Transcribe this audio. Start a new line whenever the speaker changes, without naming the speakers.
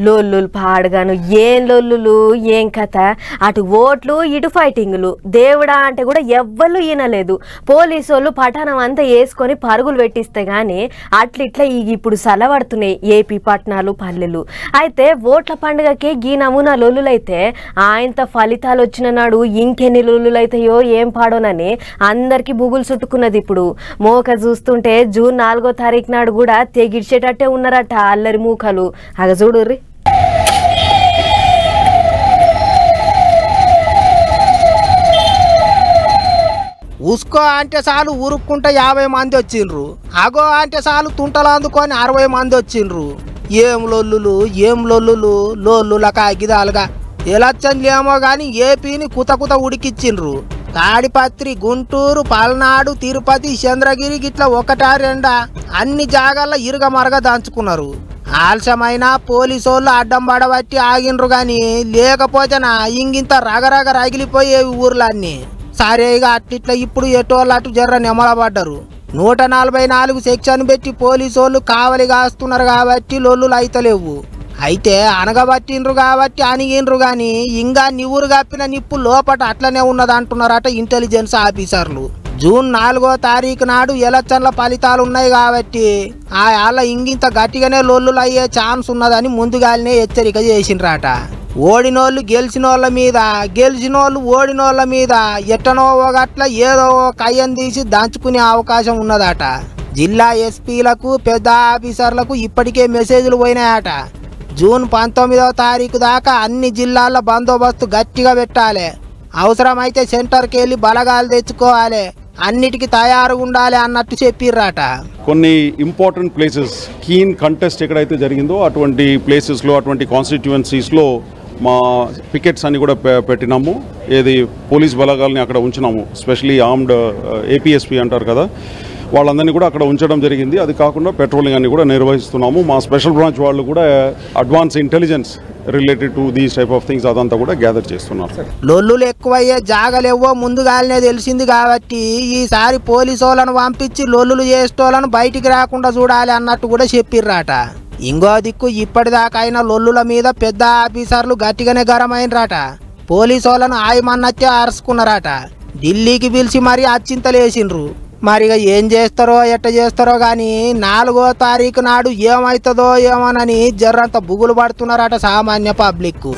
లొల్లులు పాడగాను ఏం లొల్లులు ఏం కథ అటు ఓట్లు ఇటు ఫైటింగులు దేవుడా అంటే కూడా ఎవ్వరు ఈనలేదు పోలీసు వాళ్ళు పఠానం అంతా వేసుకొని పరుగులు పెట్టిస్తే గానీ అట్లిట్లా ఇప్పుడు సలవడుతున్నాయి ఏపీ పట్టణాలు పల్లెలు అయితే ఓట్ల పండుగకి ఈ నమూనా లొల్లులైతే ఆయనతో ఫలితాలు వచ్చిన నాడు ఇంకెన్ని లొల్లులైతాయో ఏం పాడోనని అందరికీ బుగులు చుట్టుకున్నది ఇప్పుడు మోక చూస్తుంటే జూన్ 4వ తారీఖు నాడు కూడా తెగిడ్చేటట్టే ఉన్నారట అల్లరి మూకలు అగ చూడుర్రి
ఉస్కో అంటే చాలు ఊరుక్కుంటే 50 మంది వచ్చిండ్రు అగో అంటే చాలు తుంటలు అందుకొని 60 మంది వచ్చిండ్రు ఏం లొల్లులు లొల్లులక అగిదాలుగా ఎలక్షన్లు ఏమో గాని ఏపీని కుత ఉడికిచ్చిండ్రు తాడిపత్రి గుంటూరు పల్నాడు తిరుపతి చంద్రగిరి గిట్ల ఒకటా రెండా అన్ని జాగాల్లో ఇరుగమరగ దంచుకున్నారు ఆలస్యమైన పోలీసోళ్ళు అడ్డం పడబట్టి ఆగిండ్రు గాని లేకపోతేనా ఇంగింత రగరగ రగిలిపోయేవి ఊర్లన్నీ సరేగా అట్లిట్లా ఇప్పుడు ఎటోళ్ళు అటు జర్ర నెమలబడ్డారు 144 సెక్షన్ పెట్టి పోలీసోళ్ళు కావలి కాస్తున్నారు కాబట్టి లొల్లులు అయితలేవు అయితే అనగబట్టిండ్రు కాబట్టి అనిగిండ్రు గాని ఇంకా నివురు కప్పిన నిప్పు లోపట అట్లనే ఉన్నది అంటున్నారట ఇంటెలిజెన్స్ ఆఫీసర్లు జూన్ 4వ తారీఖు నాడు ఎలక్షన్ల ఫలితాలు ఉన్నాయి కాబట్టి ఆళ్ళ ఇంగింత గట్టిగానే లొల్లులు అయ్యే ఛాన్స్ ఉన్నదని ముందుగానే హెచ్చరిక చేసిండ్రట ఓడినోళ్ళు గెలిచినోళ్ళ మీద గెలిచినోళ్ళు ఓడినోళ్ళ మీద ఎట్టనో ఒకట్ల ఏదో కయ్యం తీసి దంచుకునే అవకాశం ఉన్నదట జిల్లా ఎస్పీలకు పెద్ద ఆఫీసర్లకు ఇప్పటికే మెసేజ్లు పోయినాయట జూన్ 19వ తారీఖు దాకా అన్ని జిల్లాల బందోబస్తు గట్టిగా పెట్టాలి అవసరమైతే సెంటర్కి వెళ్ళి బలగాలు తెచ్చుకోవాలి అన్నిటికీ తయారుగా ఉండాలి అన్నట్టు చెప్పిర్రట
కొన్ని ఇంపార్టెంట్ ప్లేసెస్ కీన్ కంటెస్ట్ ఎక్కడైతే జరిగిందో అటువంటి ప్లేసెస్లో అటువంటి కాన్స్టిట్యుయెన్సీస్లో మా పికెట్స్ అన్ని కూడా పెట్టినాము ఏది పోలీస్ బలగాల్ని అక్కడ ఉంచినాము స్పెషలీ ఆర్మ్డ్ ఏపీఎస్పీ అంటారు కదా వాళ్ళందరినీ కూడా అక్కడ ఉంచడం జరిగింది అది కాకుండా పెట్రోలింగ్ అన్ని కూడా నిర్వహిస్తున్నాము మా స్పెషల్ బ్రాంచ్ వాళ్ళు కూడా advance intelligence related to these type of things అదంతా కూడా గ్యాదర్ చేస్తున్నారు
లొల్లులు ఎక్కువయ్యే జాగలేవో ముందుగానే తెలిసింది కాబట్టి ఈసారి పోలీసు వాళ్ళను పంపించి లొల్లులు చేసేటోళ్ళను బయటికి రాకుండా చూడాలి అన్నట్టు కూడా చెప్పిర్రట ఇంకో దిక్కు ఇప్పటిదాకా అయిన లొల్లుల మీద పెద్ద ఆఫీసర్లు గట్టిగానే గరమైనరాట పోలీసు వాళ్ళను ఆయమన్నచ్చే అరుచుకున్నారట ఢిల్లీకి పిలిచి మరీ అచ్చింతలేసిండ్రు మరిగా ఏం చేస్తారో ఎట్ట చేస్తారో గాని 4వ తారీఖు నాడు ఏమవుతుందో ఏమోనని జర్రంత బుగులు పడుతున్నారట సామాన్య పబ్లిక్